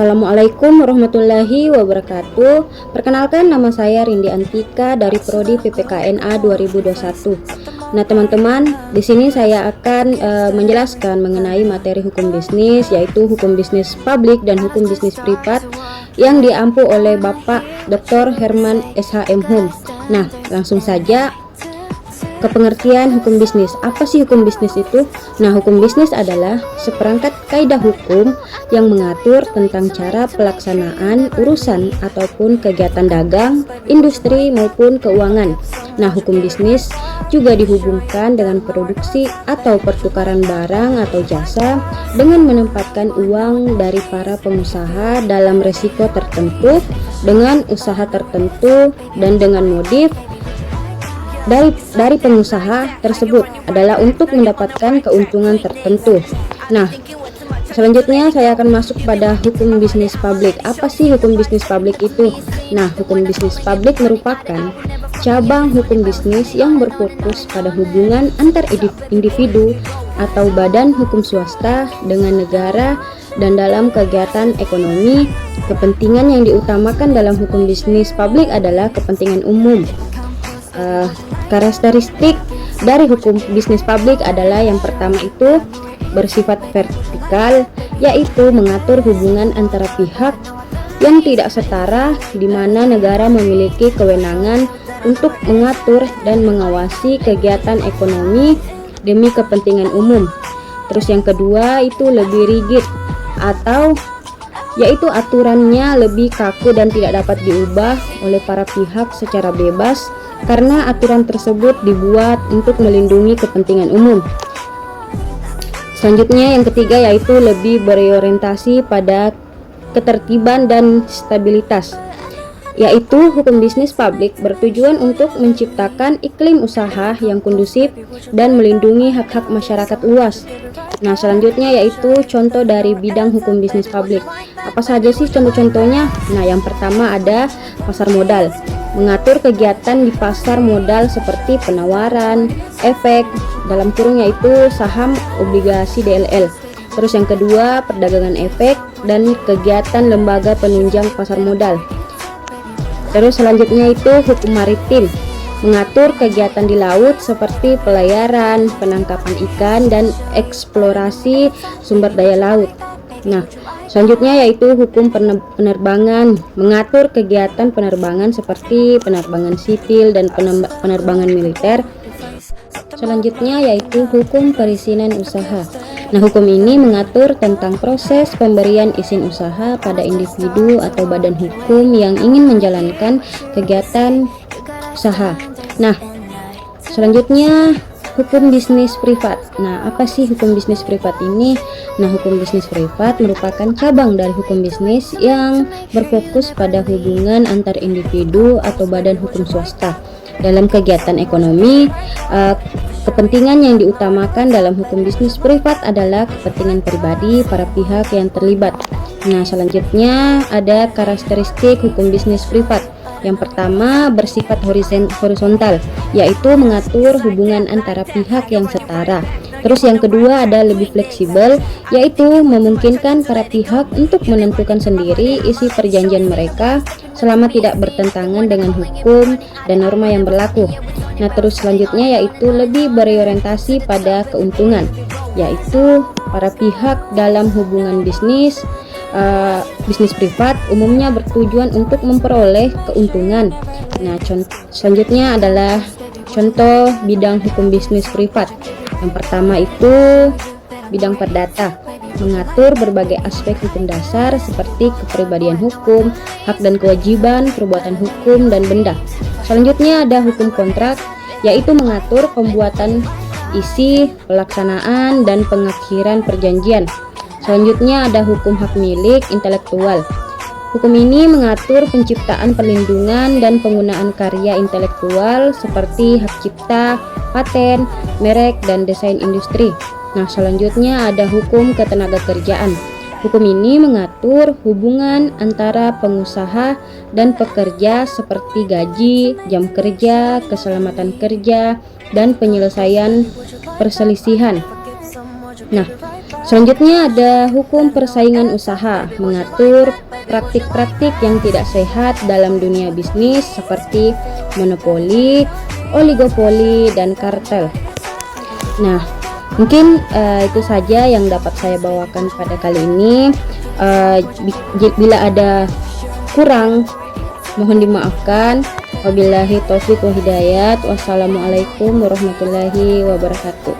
Assalamualaikum warahmatullahi wabarakatuh. Perkenalkan, nama saya Rindi Antika dari Prodi PPKNA 2021. Nah, teman-teman, di sini saya akan menjelaskan mengenai materi hukum bisnis, yaitu hukum bisnis publik dan hukum bisnis privat yang diampu oleh Bapak Dr. Herman SHM. Nah, langsung saja ke pengertian hukum bisnis. Apa sih hukum bisnis itu? Nah, hukum bisnis adalah seperangkat kaidah hukum yang mengatur tentang cara pelaksanaan urusan ataupun kegiatan dagang, industri maupun keuangan. Nah, hukum bisnis juga dihubungkan dengan produksi atau pertukaran barang atau jasa dengan menempatkan uang dari para pengusaha dalam resiko tertentu, dengan usaha tertentu, dan dengan motif dari pengusaha tersebut adalah untuk mendapatkan keuntungan tertentu. Nah, selanjutnya saya akan masuk pada hukum bisnis publik. Apa sih hukum bisnis publik itu? Nah, hukum bisnis publik merupakan cabang hukum bisnis yang berfokus pada hubungan antar individu atau badan hukum swasta dengan negara dan dalam kegiatan ekonomi. Kepentingan yang diutamakan dalam hukum bisnis publik adalah kepentingan umum. Karakteristik dari hukum bisnis publik adalah yang pertama itu bersifat vertikal, yaitu mengatur hubungan antara pihak yang tidak setara, di mana negara memiliki kewenangan untuk mengatur dan mengawasi kegiatan ekonomi demi kepentingan umum. Terus yang kedua itu lebih rigid, atau yaitu aturannya lebih kaku dan tidak dapat diubah oleh para pihak secara bebas, karena aturan tersebut dibuat untuk melindungi kepentingan umum. Selanjutnya yang ketiga yaitu lebih berorientasi pada ketertiban dan stabilitas, yaitu hukum bisnis publik bertujuan untuk menciptakan iklim usaha yang kondusif dan melindungi hak-hak masyarakat luas. Nah, selanjutnya yaitu contoh dari bidang hukum bisnis publik. Apa saja sih contoh-contohnya? Nah, yang pertama ada pasar modal, mengatur kegiatan di pasar modal seperti penawaran, efek, dalam kurung yaitu saham, obligasi, DLL. Terus yang kedua, perdagangan efek dan kegiatan lembaga penunjang pasar modal. Terus selanjutnya itu hukum maritim, mengatur kegiatan di laut seperti pelayaran, penangkapan ikan, dan eksplorasi sumber daya laut. Nah, selanjutnya yaitu hukum penerbangan, mengatur kegiatan penerbangan seperti penerbangan sipil dan penerbangan militer. Selanjutnya yaitu hukum perizinan usaha. Nah, hukum ini mengatur tentang proses pemberian izin usaha pada individu atau badan hukum yang ingin menjalankan kegiatan usaha. Nah, selanjutnya hukum bisnis privat. Nah, apa sih hukum bisnis privat ini? Nah, hukum bisnis privat merupakan cabang dari hukum bisnis yang berfokus pada hubungan antar individu atau badan hukum swasta dalam kegiatan ekonomi. Kepentingan yang diutamakan dalam hukum bisnis privat adalah kepentingan pribadi para pihak yang terlibat. Nah, selanjutnya ada karakteristik hukum bisnis privat. Yang pertama bersifat horizontal, yaitu mengatur hubungan antara pihak yang setara. Terus yang kedua ada lebih fleksibel, yaitu memungkinkan para pihak untuk menentukan sendiri isi perjanjian mereka selama tidak bertentangan dengan hukum dan norma yang berlaku. Nah, terus selanjutnya yaitu lebih berorientasi pada keuntungan, yaitu para pihak dalam hubungan bisnis privat umumnya bertujuan untuk memperoleh keuntungan. Nah, selanjutnya adalah contoh bidang hukum bisnis privat. Yang pertama itu bidang perdata, mengatur berbagai aspek hukum dasar seperti kepribadian hukum, hak dan kewajiban, perbuatan hukum, dan benda. Selanjutnya ada hukum kontrak, yaitu mengatur pembuatan isi, pelaksanaan, dan pengakhiran perjanjian. Selanjutnya ada hukum hak milik intelektual. Hukum ini mengatur penciptaan, perlindungan, dan penggunaan karya intelektual seperti hak cipta, paten, merek, dan desain industri. Nah, selanjutnya ada hukum ketenagakerjaan. Hukum ini mengatur hubungan antara pengusaha dan pekerja seperti gaji, jam kerja, keselamatan kerja, dan penyelesaian perselisihan. Nah, Selanjutnya ada hukum persaingan usaha, mengatur praktik-praktik yang tidak sehat dalam dunia bisnis seperti monopoli, oligopoli, dan kartel. Nah, mungkin itu saja yang dapat saya bawakan pada kali ini. Bila ada kurang, mohon dimaafkan. Wabillahi taufiq wa hidayat. Wassalamualaikum warahmatullahi wabarakatuh.